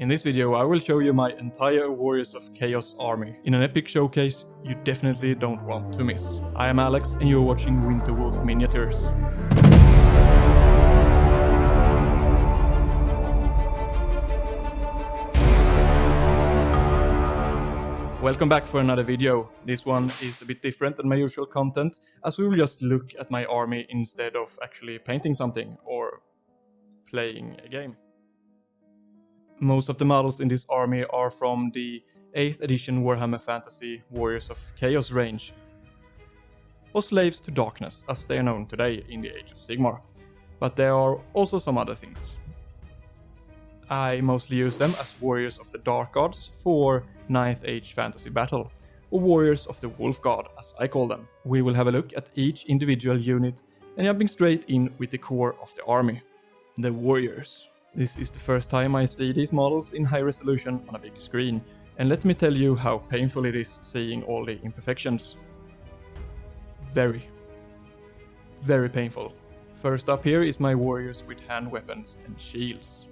In this video I will show you my entire Warriors of Chaos army in an epic showcase you definitely don't want to miss. I am Alex and you're watching Winterwolf Miniatures. Welcome back for another video. This one is a bit different than my usual content, as we will just look at my army instead of actually painting something or playing a game. Most of the models in this army are from the 8th edition Warhammer Fantasy Warriors of Chaos range, or Slaves to Darkness as they are known today in the Age of Sigmar, but there are also some other things. I mostly use them as Warriors of the Dark Gods for 9th Age Fantasy Battle, or Warriors of the Wolf God as I call them. We will have a look at each individual unit and jumping straight in with the core of the army, the Warriors. This is the first time I see these models in high resolution on a big screen, and let me tell you how painful it is seeing all the imperfections. Very painful. First up here is my warriors with hand weapons and shields.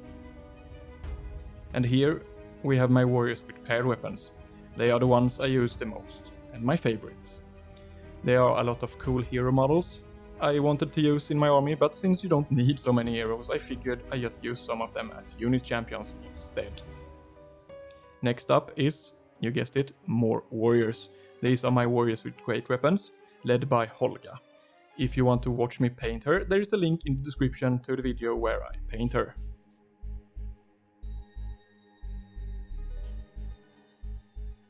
And here we have my warriors with paired weapons. They are the ones I use the most, and my favorites. There are a lot of cool hero models I wanted to use in my army, but since you don't need so many heroes, I figured I just use some of them as unit champions instead. Next up is, you guessed it, more warriors. These are my warriors with great weapons, led by Holga. If you want to watch me paint her, there is a link in the description to the video where I paint her.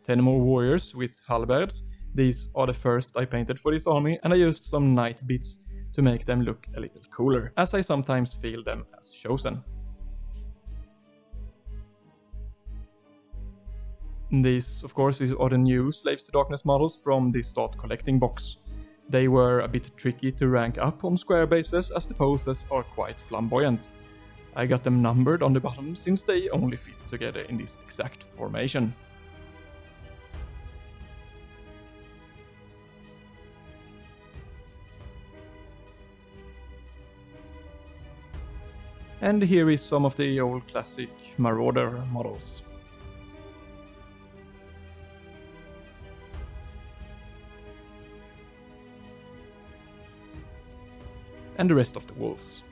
Ten more warriors with halberds. These are the first I painted for this army, and I used some knight bits to make them look a little cooler, as I sometimes feel them as chosen. These, of course, are the new Slaves to Darkness models from the Start Collecting box. They were a bit tricky to rank up on square bases, as the poses are quite flamboyant. I got them numbered on the bottom since they only fit together in this exact formation. And here is some of the old classic Marauder models. And the rest of the wolves.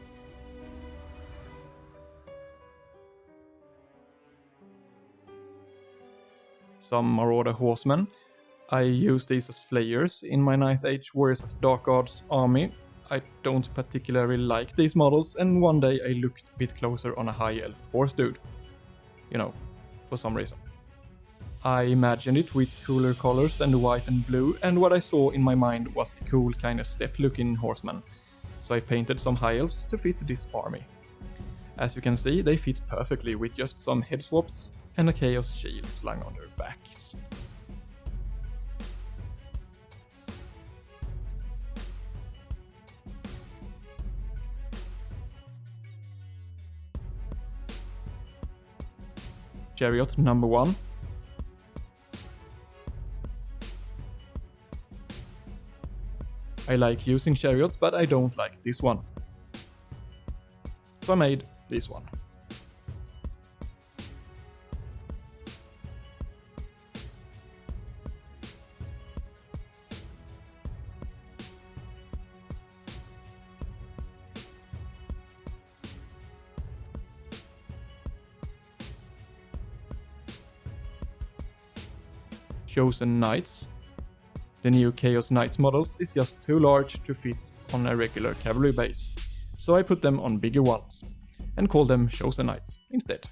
Some Marauder horsemen. I use these as flayers in my 9th Age Warriors of the Dark Gods army. I don't particularly like these models, and one day I looked a bit closer on a high elf horse dude. You know, for some reason. I imagined it with cooler colors than the white and blue, and what I saw in my mind was a cool kind of step looking horseman. So I painted some high elves to fit this army. As you can see, they fit perfectly with just some head swaps and a chaos shield slung on their backs. Chariot number 1. I like using chariots, but I don't like this one. So I made this one. Chosen Knights. The new Chaos Knights models is just too large to fit on a regular cavalry base, so I put them on bigger ones, and call them Chosen Knights instead.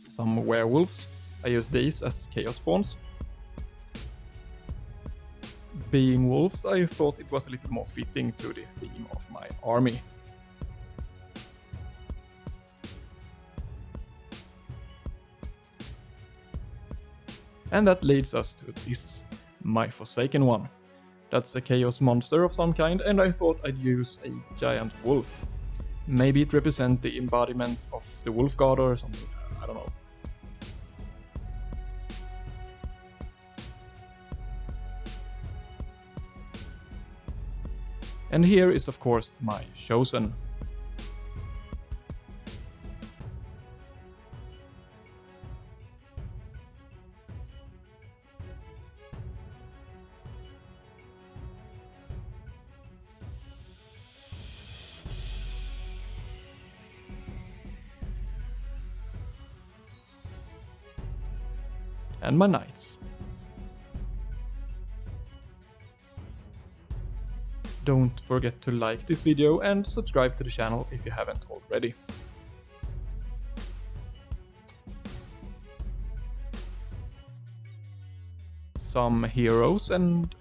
Some werewolves. I use these as chaos spawns. Being wolves, I thought it was a little more fitting to the theme of my army. And that leads us to this, my Forsaken one. That's a chaos monster of some kind, and I thought I'd use a giant wolf. Maybe it represents the embodiment of the wolf god or something, I don't know. And here is of course my chosen. And my knights. Don't forget to like this video and subscribe to the channel if you haven't already. Some heroes and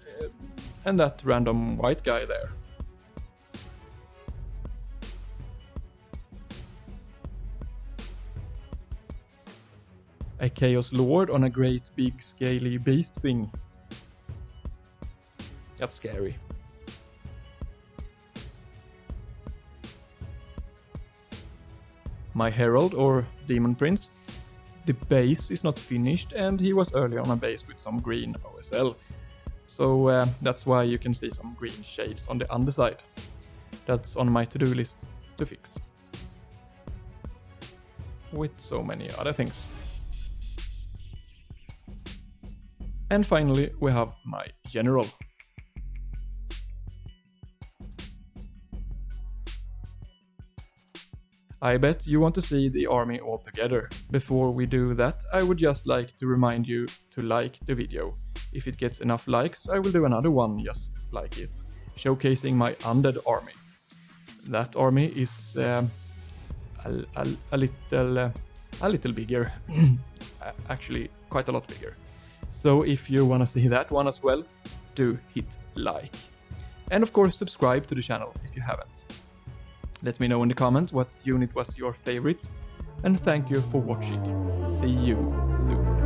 that random white guy there. A Chaos Lord on a great big scaly beast thing. That's scary. My Herald or Demon Prince. The base is not finished and he was early on a base with some green OSL. So that's why you can see some green shades on the underside. That's on my to-do list to fix. With so many other things. And finally we have my general. I bet you want to see the army all together. Before we do that, I would just like to remind you to like the video. If it gets enough likes, I will do another one just like it, showcasing my undead army. That army is a little bigger, actually quite a lot bigger. So if you want to see that one as well, do hit like. And of course subscribe to the channel if you haven't. Let me know in the comment what unit was your favorite, and thank you for watching. See you soon.